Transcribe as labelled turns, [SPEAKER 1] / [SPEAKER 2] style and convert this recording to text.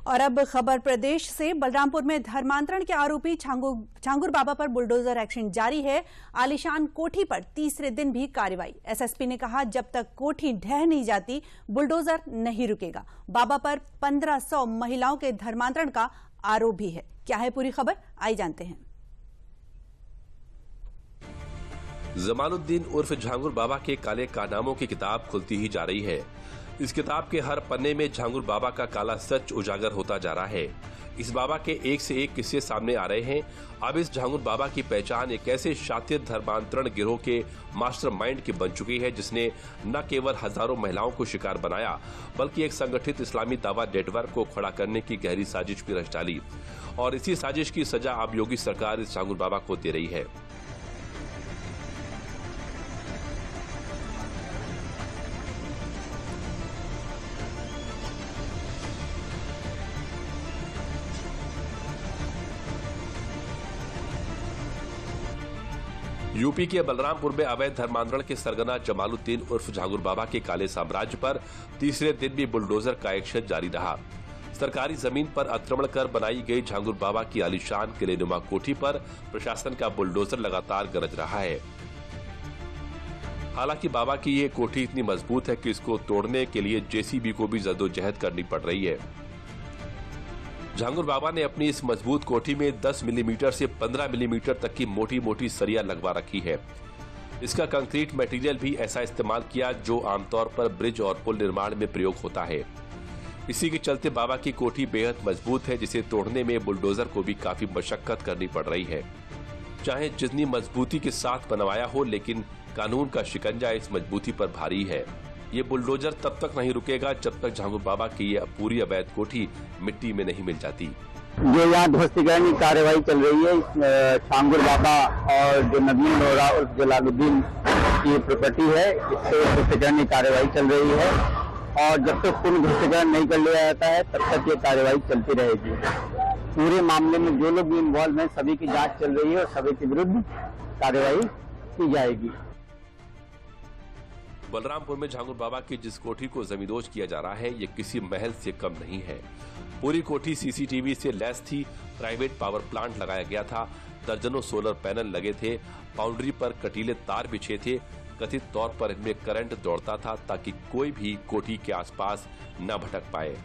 [SPEAKER 1] और अब खबर प्रदेश से। बलरामपुर में धर्मांतरण के आरोपी छांगुर बाबा पर बुलडोजर एक्शन जारी है। आलीशान कोठी पर तीसरे दिन भी कार्रवाई। एसएसपी ने कहा, जब तक कोठी ढह नहीं जाती बुलडोजर नहीं रुकेगा। बाबा पर 1500 महिलाओं के धर्मांतरण का आरोप भी है। क्या है पूरी खबर, आइए जानते हैं।
[SPEAKER 2] जमानुद्दीन उर्फ झांगुर बाबा के काले कारनामों की किताब खुलती ही जा रही है। इस किताब के हर पन्ने में झांगुर बाबा का काला सच उजागर होता जा रहा है। इस बाबा के एक से एक किस्से सामने आ रहे हैं। अब इस झांगुर बाबा की पहचान एक ऐसे शातिर धर्मांतरण गिरोह के मास्टरमाइंड की बन चुकी है, जिसने न केवल हजारों महिलाओं को शिकार बनाया, बल्कि एक संगठित इस्लामी दावा नेटवर्क को खड़ा करने की गहरी साजिश भी रच डाली। और इसी साजिश की सजा अब योगी सरकार इस झांगुर बाबा को दे रही है। यूपी के बलरामपुर में अवैध धर्मांतरण के सरगना जमालुद्दीन उर्फ झांगुर बाबा के काले साम्राज्य पर तीसरे दिन भी बुलडोजर का एक्शन जारी रहा। सरकारी जमीन पर अतिक्रमण कर बनाई गई झांगुर बाबा की आलीशान किलेनुमा कोठी पर प्रशासन का बुलडोजर लगातार गरज रहा है। हालांकि बाबा की ये कोठी इतनी मजबूत है कि इसको तोड़ने के लिए जेसीबी को भी जद्दोजहद करनी पड़ रही है। झांगुर बाबा ने अपनी इस मजबूत कोठी में 10 मिलीमीटर से 15 मिलीमीटर तक की मोटी मोटी सरिया लगवा रखी है। इसका कंक्रीट मटेरियल भी ऐसा इस्तेमाल किया जो आमतौर पर ब्रिज और पुल निर्माण में प्रयोग होता है। इसी के चलते बाबा की कोठी बेहद मजबूत है, जिसे तोड़ने में बुलडोजर को भी काफी मशक्कत करनी पड़ रही है। चाहे जितनी मजबूती के साथ बनवाया हो, लेकिन कानून का शिकंजा इस मजबूती पर भारी है। ये बुलडोजर तब तक नहीं रुकेगा जब तक झांगुर बाबा की यह पूरी अवैध कोठी मिट्टी में नहीं मिल जाती।
[SPEAKER 3] जो यहाँ ध्वस्तीकरण की कार्रवाई चल रही है, झांगुर बाबा और जो नवीन नोरा उर्फ जलालुद्दीन की प्रॉपर्टी है, इससे ध्वस्तीकरण की कार्रवाई चल रही है। और जब तक पूर्ण ध्वस्तीकरण नहीं कर लिया जाता है, तब तक ये कार्रवाई चलती रहेगी। पूरे मामले में जो लोग भी इन्वॉल्व हैं, सभी की जाँच चल रही है और सभी के विरुद्ध कार्रवाई की जाएगी।
[SPEAKER 2] बलरामपुर में झांगुर बाबा की जिस कोठी को जमींदोज किया जा रहा है, ये किसी महल से कम नहीं है। पूरी कोठी सीसीटीवी से लैस थी। प्राइवेट पावर प्लांट लगाया गया था। दर्जनों सोलर पैनल लगे थे। बाउंड्री पर कटीले तार बिछे थे। कथित तौर पर इनमें करंट दौड़ता था ताकि कोई भी कोठी के आसपास न भटक पाए।